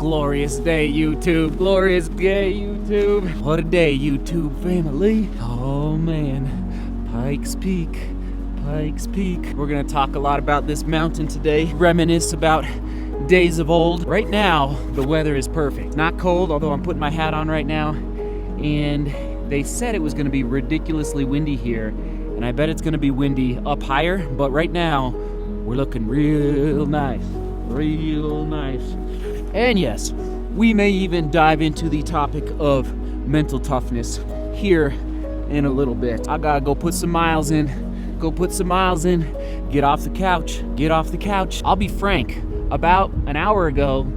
Glorious day, YouTube. Glorious day, YouTube. What a day, YouTube family. Oh, man. Pikes Peak. Pikes Peak. We're gonna talk a lot about this mountain today. Reminisce about days of old. Right now, the weather is perfect. Not cold, although I'm putting my hat on right now. And they said it was gonna be ridiculously windy here. And I bet it's gonna be windy up higher. But right now, we're looking real nice. Real nice. And yes, we may even dive into the topic of mental toughness here in a little bit. I gotta go put some miles in. Get off the couch. I'll be frank, about an hour ago,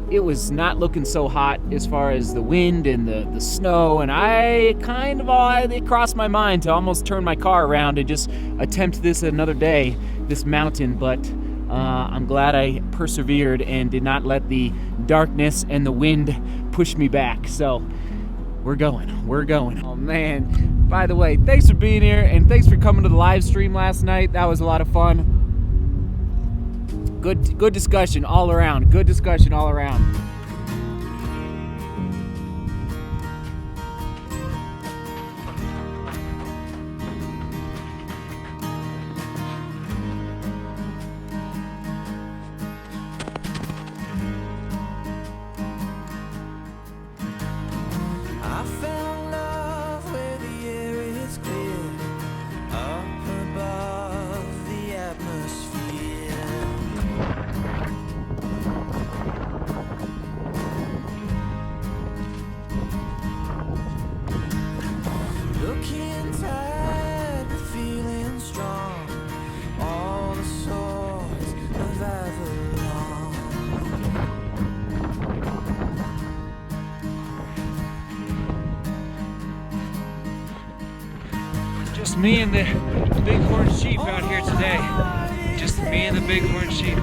it was not looking so hot as far as the wind and the snow, and it crossed my mind to almost turn my car around and just attempt this another day, this mountain, but I'm glad I persevered and did not let the darkness and the wind push me back. So we're going. Oh man, by the way, thanks for being here and thanks for coming to the live stream last night. That was a lot of fun. Good discussion all around. Just me and the bighorn sheep out here today. Just me and the bighorn sheep.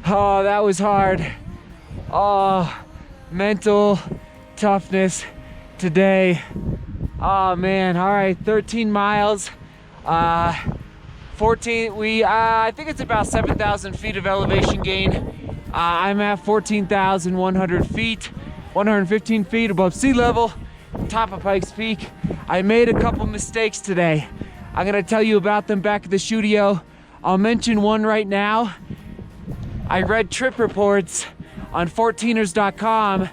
Oh, that was hard. Oh, mental toughness today. Oh man, all right, 13 miles. 14, I think it's about 7,000 feet of elevation gain. I'm at 14,100 feet, 115 feet above sea level, top of Pikes Peak. I made a couple mistakes today. I'm gonna tell you about them back at the studio. I'll mention one right now. I read trip reports on 14ers.com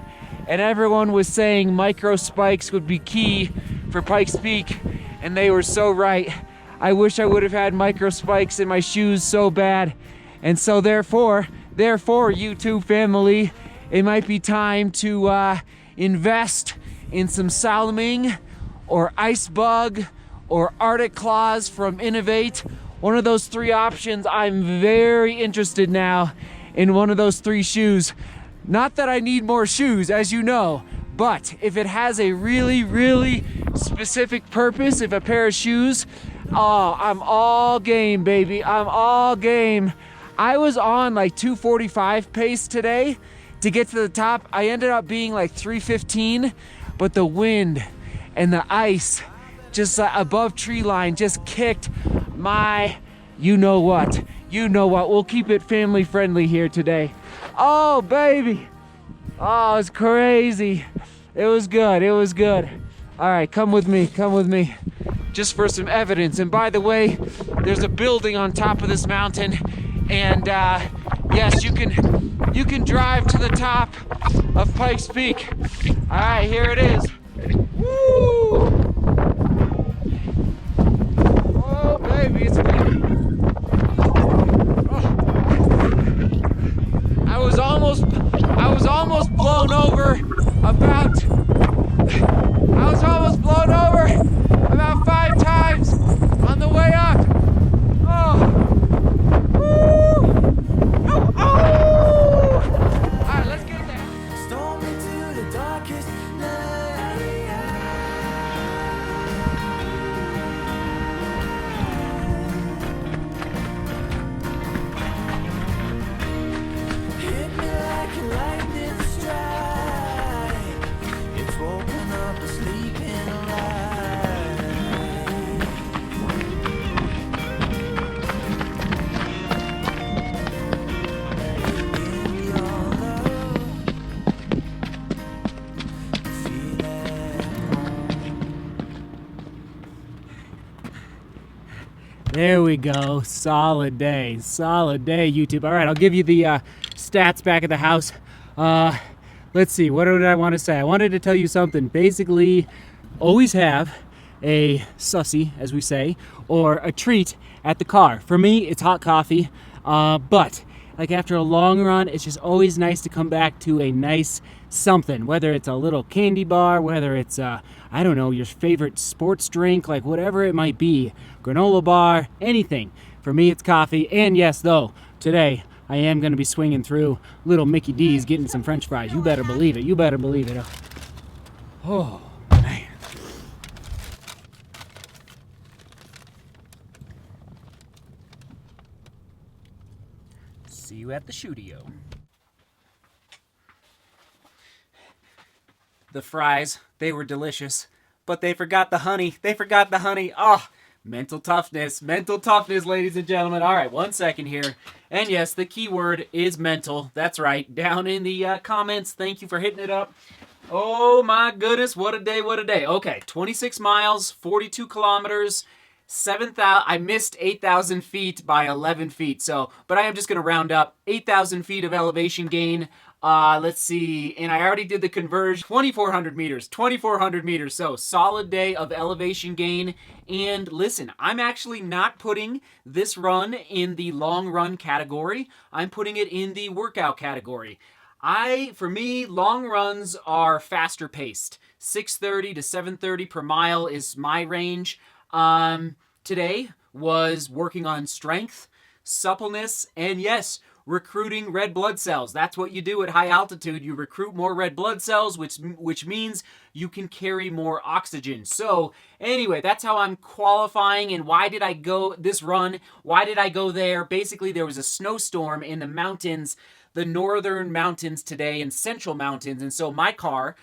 and everyone was saying micro spikes would be key for Pikes Peak, and they were so right. I wish I would have had micro spikes in my shoes so bad. And so therefore, YouTube family, it might be time to invest in some Salming or Ice Bug or Arctic Claws from Innovate. One of those three options. I'm very interested now in one of those three shoes. Not that I need more shoes, as you know, but if it has a really, really specific purpose, if a pair of shoes, oh, I'm all game, baby. I'm all game. I was on like 245 pace today to get to the top. I ended up being like 315, but the wind and the ice just above tree line just kicked my you know what. We'll keep it family friendly here today. Oh baby, oh, it's crazy. It was good. All right, come with me just for some evidence. And by the way, there's a building on top of this mountain, and yes, you can drive to the top of Pikes Peak. All right, here it is. Woo! Oh baby, it's windy. I was almost blown over about 5 times on the way up. Oh. Woo. Oh, oh. All right, let's get there. Storm into the darkest night. There we go. Solid day, YouTube. All right, I'll give you the stats back at the house. Let's see, what did I want to say? I wanted to tell you something. Basically, always have a sussy, as we say, or a treat at the car. For me, it's hot coffee, but like after a long run, it's just always nice to come back to a nice something, whether it's a little candy bar, whether it's, I don't know, your favorite sports drink, like whatever it might be, granola bar, anything. For me, it's coffee. And yes, though, today I am going to be swinging through Little Mickey D's getting some French fries. You better believe it. You better believe it. Oh, man. See you at the studio. The fries, they were delicious, but they forgot the honey. They forgot the honey. Oh, mental toughness, ladies and gentlemen. All right, 1 second here. And yes, the key word is mental. That's right. Down in the comments, thank you for hitting it up. Oh my goodness, what a day, what a day. Okay, 26 miles, 42 kilometers, 7,000. I missed 8,000 feet by 11 feet. So, but I am just going to round up 8,000 feet of elevation gain. Let's see, and I already did the conversion, 2,400 meters, so solid day of elevation gain. And listen, I'm actually not putting this run in the long run category, I'm putting it in the workout category. For me, long runs are faster paced, 6:30 to 7:30 per mile is my range. Today was working on strength, suppleness, and yes, recruiting red blood cells. That's what you do at high altitude. You recruit more red blood cells, which means you can carry more oxygen. So anyway, that's how I'm qualifying. And why did I go this run? Why did I go there? Basically, there was a snowstorm in the mountains, the northern mountains today and central mountains. And so my car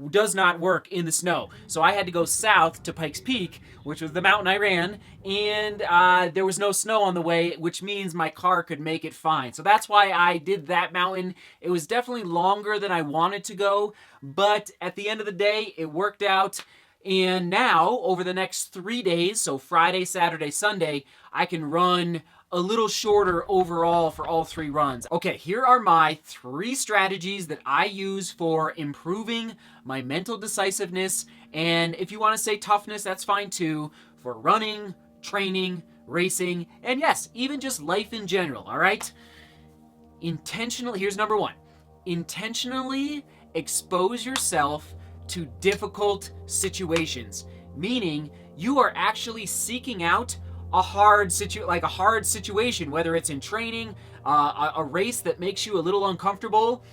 does not work in the snow. So I had to go south to Pikes Peak, which was the mountain I ran, and there was no snow on the way, which means my car could make it fine. So that's why I did that mountain. It was definitely longer than I wanted to go, but at the end of the day, it worked out. And now, over the next 3 days, so Friday, Saturday, Sunday, I can run a little shorter overall for all 3 runs. Okay, here are my 3 strategies that I use for improving my mental decisiveness. And if you want to say toughness, that's fine too, for running, training, racing, and yes, even just life in general, all right? Here's number 1. Intentionally expose yourself to difficult situations, meaning you are actually seeking out a hard situation, whether it's in training, a race that makes you a little uncomfortable,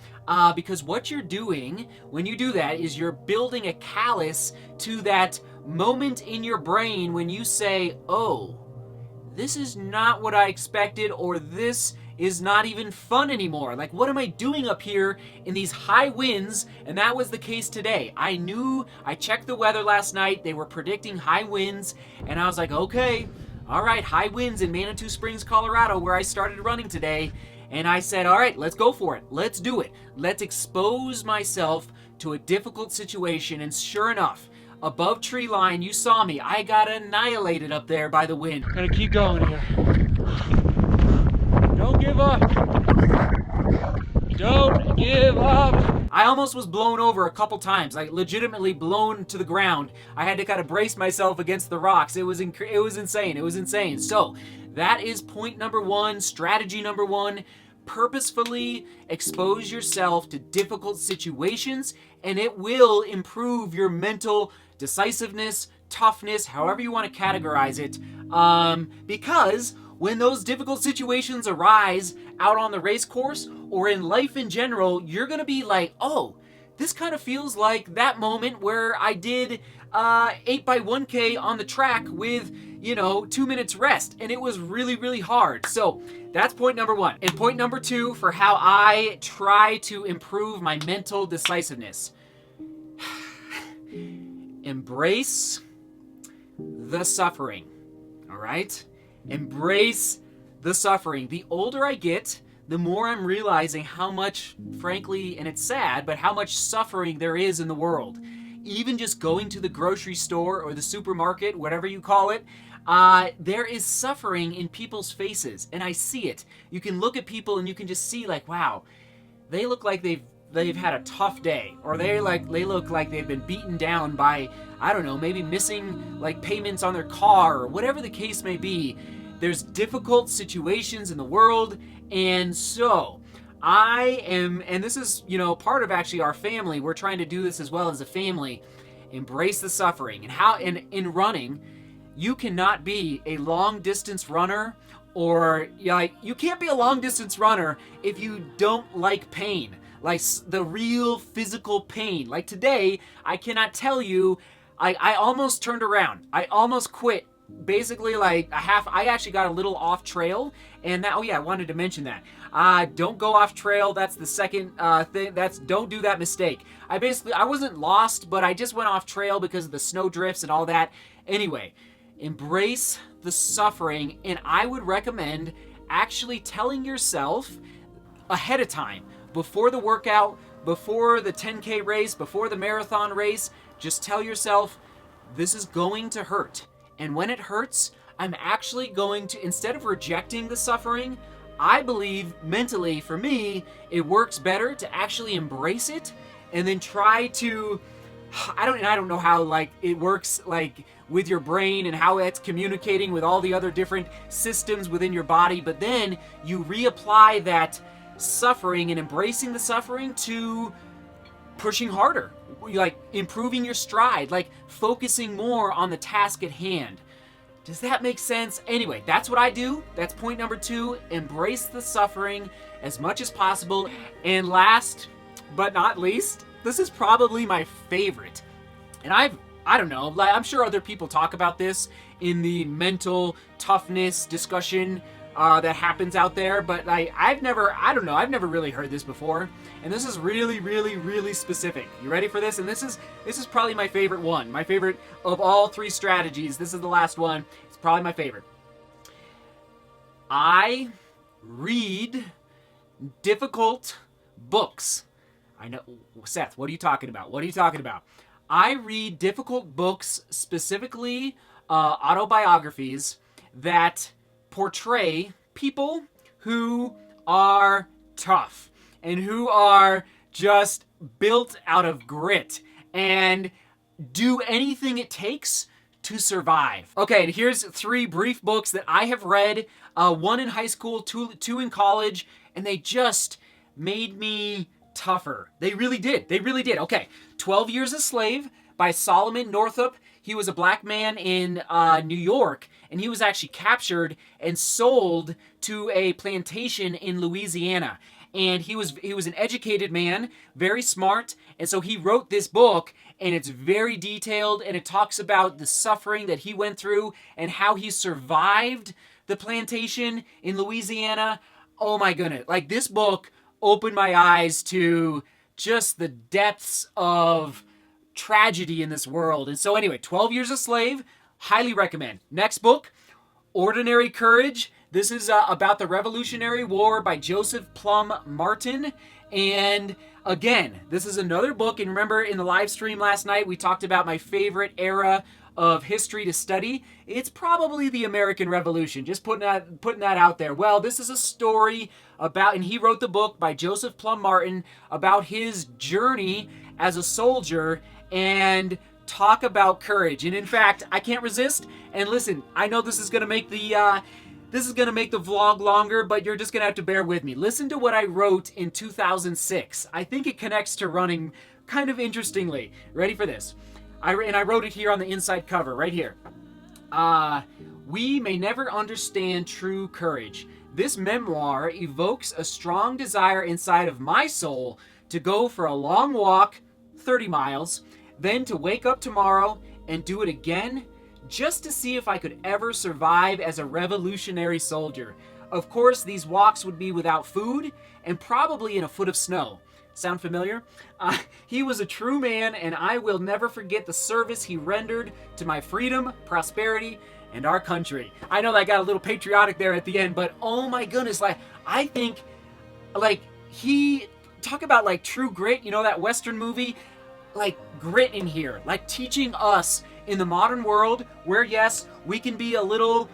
because what you're doing when you do that is you're building a callus to that moment in your brain when you say, oh, this is not what I expected, or this is not even fun anymore. Like, what am I doing up here in these high winds? And that was the case today. I checked the weather last night. They were predicting high winds, and I was like, okay, all right, high winds in Manitou Springs, Colorado, where I started running today. And I said, all right, let's go for it. Let's do it. Let's expose myself to a difficult situation. And sure enough, above tree line, you saw me. I got annihilated up there by the wind. Gotta keep going here. Don't give up. Don't give up. I almost was blown over a couple times, like legitimately blown to the ground. I had to kind of brace myself against the rocks. It was insane. It was insane. So that is point number 1, strategy number 1. Purposefully expose yourself to difficult situations, and it will improve your mental decisiveness, toughness, however you want to categorize it. Because when those difficult situations arise out on the race course or in life in general, you're going to be like, oh, this kind of feels like that moment where I did 8x1K on the track with, 2 minutes rest, and it was really, really hard. So that's point number 1. And point number 2 for how I try to improve my mental decisiveness. Embrace the suffering, all right? Embrace the suffering. The older I get, the more I'm realizing how much, frankly, and it's sad, but how much suffering there is in the world. even just going to the grocery store or the supermarket, whatever you call it, there is suffering in people's faces, and I see it. You can look at people and you can just see like, wow, they look like they've had a tough day, or they look like they've been beaten down by, I don't know, maybe missing like payments on their car, or whatever the case may be. There's difficult situations in the world, and so I am, and this is, you know, part of actually our family. We're trying to do this as well as a family. Embrace the suffering. And how in running, you cannot be a long distance runner, or like you can't be a long distance runner if you don't like pain, like the real physical pain. Like today, I cannot tell you, I almost turned around. I almost quit. Basically, like I actually got a little off trail, and that, oh yeah, I wanted to mention that. Don't go off trail. That's the second thing. Don't do that mistake. I wasn't lost, but I just went off trail because of the snow drifts and all that. Anyway, embrace the suffering, and I would recommend actually telling yourself ahead of time, before the workout, before the 10K race, before the marathon race, just tell yourself, this is going to hurt. And when it hurts, I'm actually going to, instead of rejecting the suffering, I believe mentally, for me, it works better to actually embrace it and then try to, I don't know how like it works like with your brain and how it's communicating with all the other different systems within your body, but then you reapply that suffering and embracing the suffering to pushing harder, like improving your stride, like focusing more on the task at hand. Does that make sense? Anyway, that's what I do. That's point number 2. Embrace the suffering as much as possible. And last but not least, this is probably my favorite. And I don't know, like I'm sure other people talk about this in the mental toughness discussion that happens out there, but I've never really heard this before. And this is really, really, really specific. You ready for this? And this is probably my favorite one. My favorite of all 3 strategies. This is the last one. It's probably my favorite. I read difficult books. I know, Seth, what are you talking about? What are you talking about? I read difficult books, specifically autobiographies that portray people who are tough and who are just built out of grit and do anything it takes to survive. Okay, and here's 3 brief books that I have read, 1 in high school, 2 in college, and they just made me tougher. They really did. They really did. Okay, 12 Years a Slave by Solomon Northup. He was a black man in New York, and he was actually captured and sold to a plantation in Louisiana. And he was an educated man, very smart, and so he wrote this book, and it's very detailed, and it talks about the suffering that he went through and how he survived the plantation in Louisiana. Oh my goodness. Like, this book opened my eyes to just the depths of tragedy in this world. And so anyway, 12 Years a Slave, highly recommend. Next book, Ordinary Courage. This is about the Revolutionary War by Joseph Plum Martin. And again, this is another book. And remember, in the live stream last night, we talked about my favorite era of history to study. It's probably the American Revolution. Just putting that out there. Well, this is a story about, and he wrote the book by Joseph Plum Martin about his journey as a soldier, and talk about courage. And in fact, I can't resist. And listen, I know this is going to make the vlog longer, but you're just going to have to bear with me. Listen to what I wrote in 2006. I think it connects to running kind of interestingly. Ready for this? I wrote it here on the inside cover, right here. We may never understand true courage. This memoir evokes a strong desire inside of my soul to go for a long walk, 30 miles, then to wake up tomorrow and do it again, just to see if I could ever survive as a revolutionary soldier. Of course, these walks would be without food and probably in a foot of snow. Sound familiar? He was a true man, and I will never forget the service he rendered to my freedom, prosperity, and our country. I know that got a little patriotic there at the end, but oh my goodness, like, I think, like, he, talk about like true grit, you know, that Western movie. like grit in here, like teaching us in the modern world where, yes, we can be a little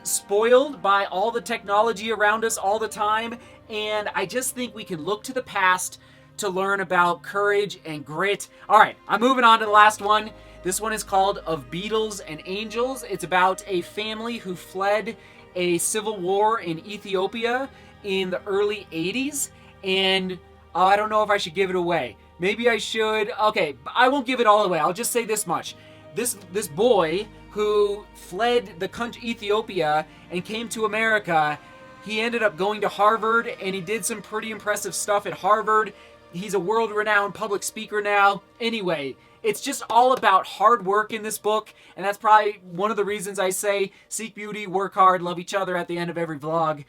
spoiled by all the technology around us all the time. And I just think we can look to the past to learn about courage and grit. All right, I'm moving on to the last one. This one is called Of Beetles and Angels. It's about a family who fled a civil war in Ethiopia in the early 80s. And I don't know if I should give it away. Maybe I should. Okay, I won't give it all away. I'll just say this much. This boy who fled the country Ethiopia and came to America, he ended up going to Harvard, and he did some pretty impressive stuff at Harvard. He's a world-renowned public speaker now. Anyway, it's just all about hard work in this book, and that's probably one of the reasons I say seek beauty, work hard, love each other at the end of every vlog.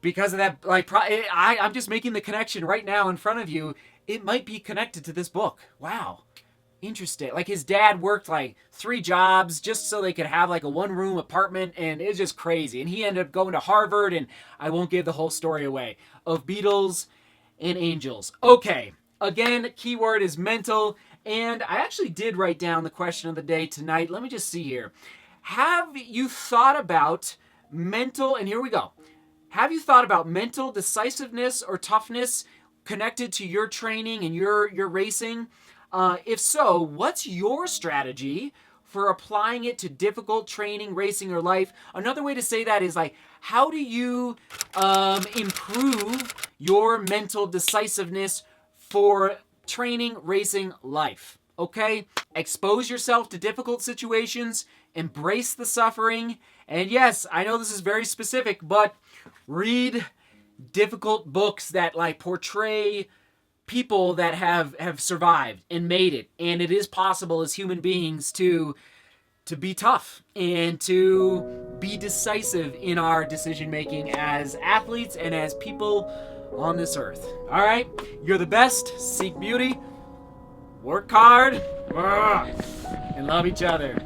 Because of that, like, I'm just making the connection right now in front of you. It might be connected to this book. Wow. Interesting. Like, his dad worked like 3 jobs just so they could have like a 1-room apartment, and it's just crazy. And he ended up going to Harvard, and I won't give the whole story away. Of Beetles and Angels. Okay. Again, keyword is mental, and I actually did write down the question of the day tonight. Let me just see here. Have you thought about mental, and here we go. Have you thought about mental decisiveness or toughness connected to your training and your racing? If so, what's your strategy for applying it to difficult training, racing, or life? Another way to say that is like, how do you improve your mental decisiveness for training, racing, life? Okay? Expose yourself to difficult situations, embrace the suffering, and yes, I know this is very specific, but read difficult books that like portray people that have survived and made it. And it is possible as human beings to be tough and to be decisive in our decision making as athletes and as people on this earth. All right, you're the best. Seek beauty, work hard, and love each other.